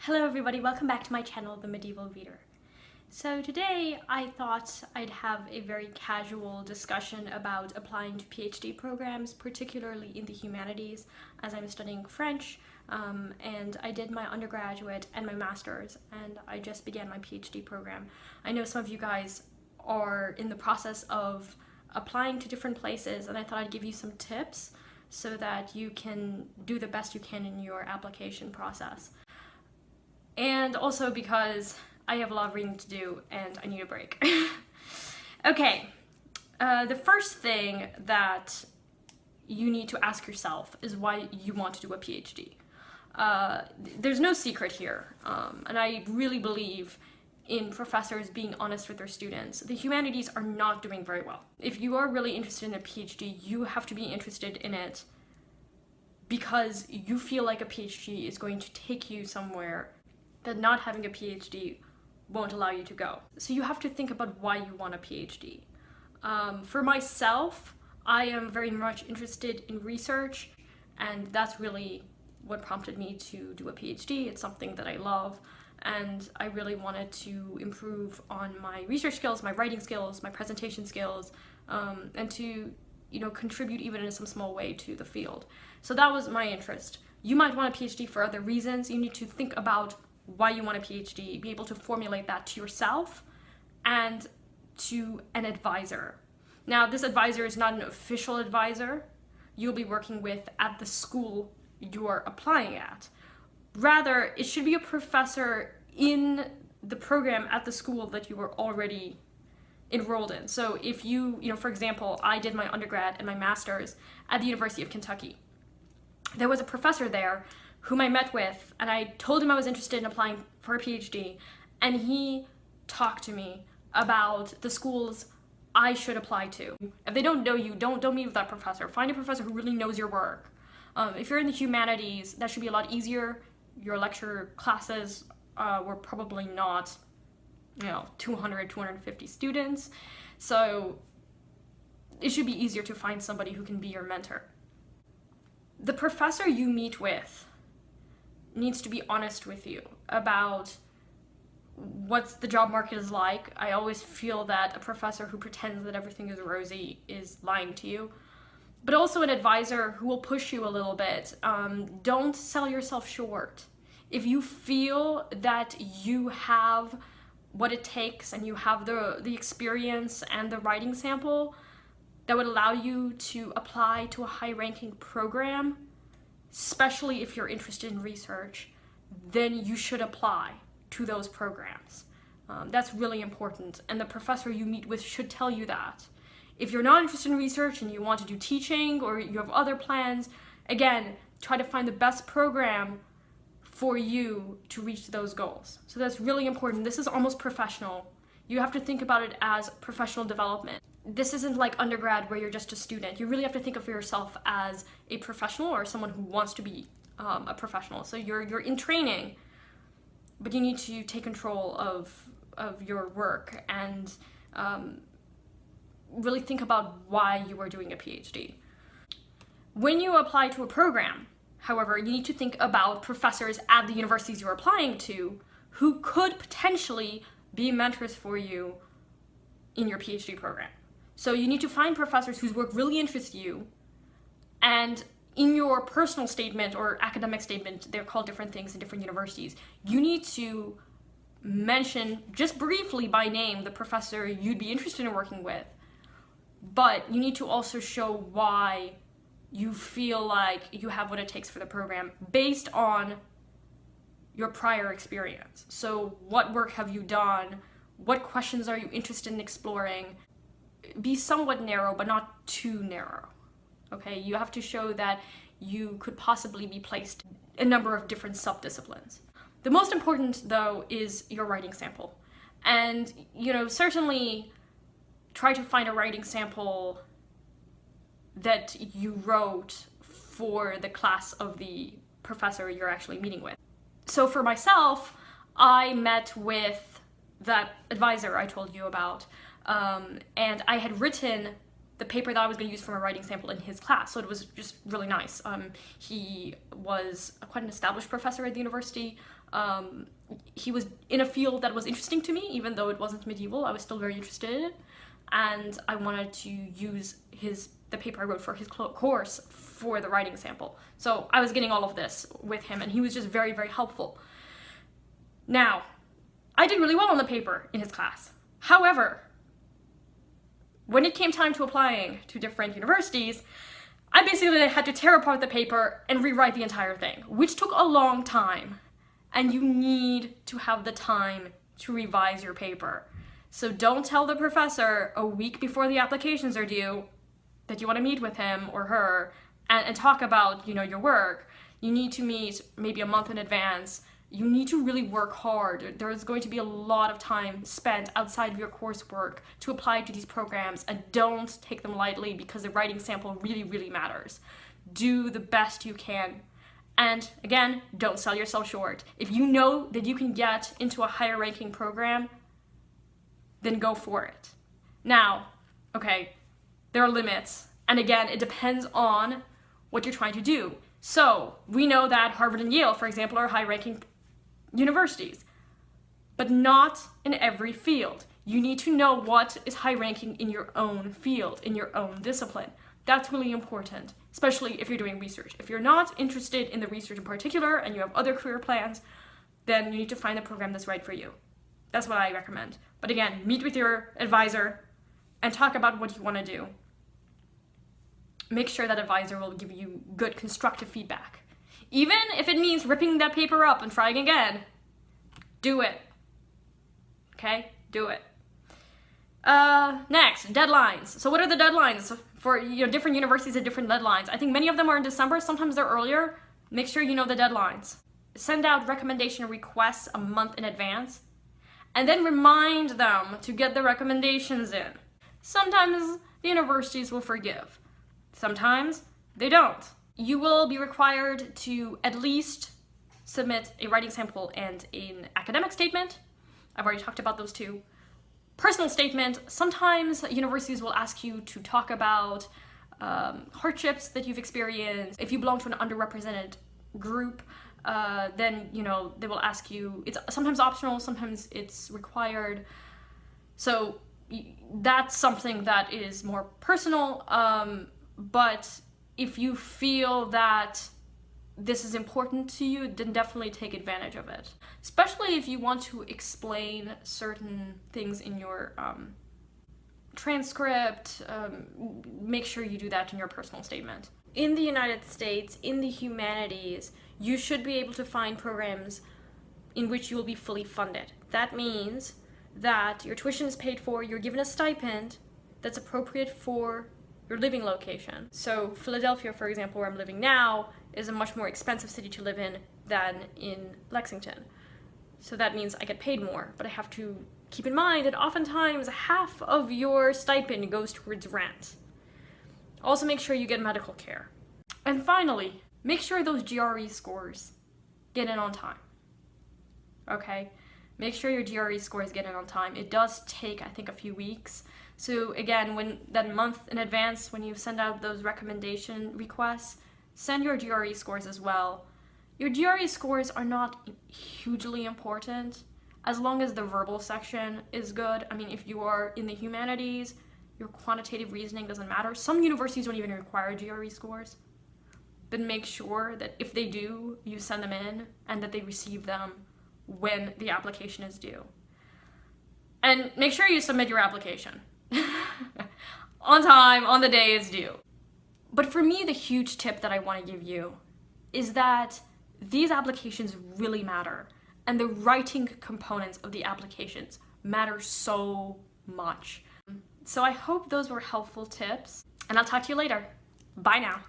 Hello everybody, welcome back to my channel, The Medieval Reader. So today I thought I'd have a very casual discussion about applying to PhD programs, particularly in the humanities, as I'm studying French, and I did my undergraduate and my master's, and I just began my PhD program. I know some of you guys are in the process of applying to different places, and I thought I'd give you some tips so that you can do the best you can in your application process. And also because I have a lot of reading to do and I need a break. Okay, the first thing that you need to ask yourself is why you want to do a PhD. There's no secret here, and I really believe in professors being honest with their students. The humanities are not doing very well. If you are really interested in a PhD, you have to be interested in it because you feel like a PhD is going to take you somewhere that not having a PhD won't allow you to go. So you have to think about why you want a PhD. For myself, I am very much interested in research, and that's really what prompted me to do a PhD. It's something that I love, and I really wanted to improve on my research skills, my writing skills, my presentation skills, and to contribute even in some small way to the field. So that was my interest. You might want a PhD for other reasons. You need to think about why you want a PhD, be able to formulate that to yourself and to an advisor. Now, this advisor is not an official advisor you'll be working with at the school you're applying at. Rather, it should be a professor in the program at the school that you were already enrolled in. So if for example, I did my undergrad and my master's at the University of Kentucky. There was a professor there whom I met with, and I told him I was interested in applying for a PhD, and he talked to me about the schools I should apply to. If they don't know you, don't meet with that professor. Find a professor who really knows your work. If you're in the humanities, that should be a lot easier. Your lecture classes were probably not 200, 250 students, so it should be easier to find somebody who can be your mentor. The professor you meet with needs to be honest with you about what the job market is like. I always feel that a professor who pretends that everything is rosy is lying to you. But also an advisor who will push you a little bit. Don't sell yourself short. If you feel that you have what it takes and you have the experience and the writing sample that would allow you to apply to a high-ranking program, especially if you're interested in research, then you should apply to those programs. That's really important, and the professor you meet with should tell you that. If you're not interested in research and you want to do teaching or you have other plans, again, try to find the best program for you to reach those goals. So that's really important. This is almost professional. You have to think about it as professional development. This isn't like undergrad where you're just a student. You really have to think of yourself as a professional or someone who wants to be a professional. So you're in training, but you need to take control of your work and really think about why you are doing a PhD. When you apply to a program, however, you need to think about professors at the universities you're applying to who could potentially be mentors for you in your PhD program. So you need to find professors whose work really interests you, and in your personal statement or academic statement, they're called different things in different universities, you need to mention just briefly by name the professor you'd be interested in working with, but you need to also show why you feel like you have what it takes for the program based on your prior experience. So what work have you done? What questions are you interested in exploring? Be somewhat narrow, but not too narrow. Okay, you have to show that you could possibly be placed in a number of different subdisciplines. The most important, though, is your writing sample. And, certainly try to find a writing sample that you wrote for the class of the professor you're actually meeting with. So for myself, I met with that advisor I told you about, and I had written the paper that I was going to use for my writing sample in his class, so it was just really nice. He was quite an established professor at the university, He was in a field that was interesting to me, even though it wasn't medieval. I was still very interested in it, and I wanted to use the paper I wrote for his course for the writing sample. So I was getting all of this with him, and he was just very, very helpful. Now, I did really well on the paper in his class. However, when it came time to applying to different universities, I basically had to tear apart the paper and rewrite the entire thing, which took a long time. And you need to have the time to revise your paper. So don't tell the professor a week before the applications are due that you want to meet with him or her and talk about, your work. You need to meet maybe a month in advance. You need to really work hard. There's going to be a lot of time spent outside of your coursework to apply to these programs, and don't take them lightly because the writing sample really, really matters. Do the best you can. And again, don't sell yourself short. If you know that you can get into a higher ranking program, then go for it. Now, okay, there are limits. And again, it depends on what you're trying to do. So we know that Harvard and Yale, for example, are high ranking universities, but not in every field. You need to know what is high ranking in your own field, in your own discipline. That's really important, especially if you're doing research. If you're not interested in the research in particular and you have other career plans, then you need to find the program that's right for you. That's what I recommend. But again, meet with your advisor and talk about what you want to do. Make sure that advisor will give you good constructive feedback. Even if it means ripping that paper up and trying again, do it. Okay? Do it. Next, deadlines. So what are the deadlines for different universities at different deadlines? I think many of them are in December, sometimes they're earlier. Make sure you know the deadlines. Send out recommendation requests a month in advance, and then remind them to get the recommendations in. Sometimes the universities will forgive. Sometimes they don't. You will be required to at least submit a writing sample and an academic statement. I've already talked about those two. Personal statement. Sometimes universities will ask you to talk about hardships that you've experienced. If you belong to an underrepresented group, then they will ask you. It's sometimes optional, sometimes it's required. So that's something that is more personal. But if you feel that this is important to you, then definitely take advantage of it. Especially if you want to explain certain things in your transcript, make sure you do that in your personal statement. In the United States, in the humanities, you should be able to find programs in which you will be fully funded. That means that your tuition is paid for, you're given a stipend that's appropriate for your living location. So Philadelphia, for example, where I'm living now, is a much more expensive city to live in than in Lexington. So that means I get paid more, but I have to keep in mind that oftentimes half of your stipend goes towards rent. Also make sure you get medical care. And finally, make sure those GRE scores get in on time. Okay? Make sure your GRE scores get in on time. It does take, I think, a few weeks. So again, when that month in advance, when you send out those recommendation requests, send your GRE scores as well. Your GRE scores are not hugely important as long as the verbal section is good. I mean, if you are in the humanities, your quantitative reasoning doesn't matter. Some universities don't even require GRE scores, but make sure that if they do, you send them in and that they receive them when the application is due. And make sure you submit your application on time, on the day it's due. But for me, the huge tip that I want to give you is that these applications really matter, and the writing components of the applications matter so much. So I hope those were helpful tips, and I'll talk to you later. Bye now.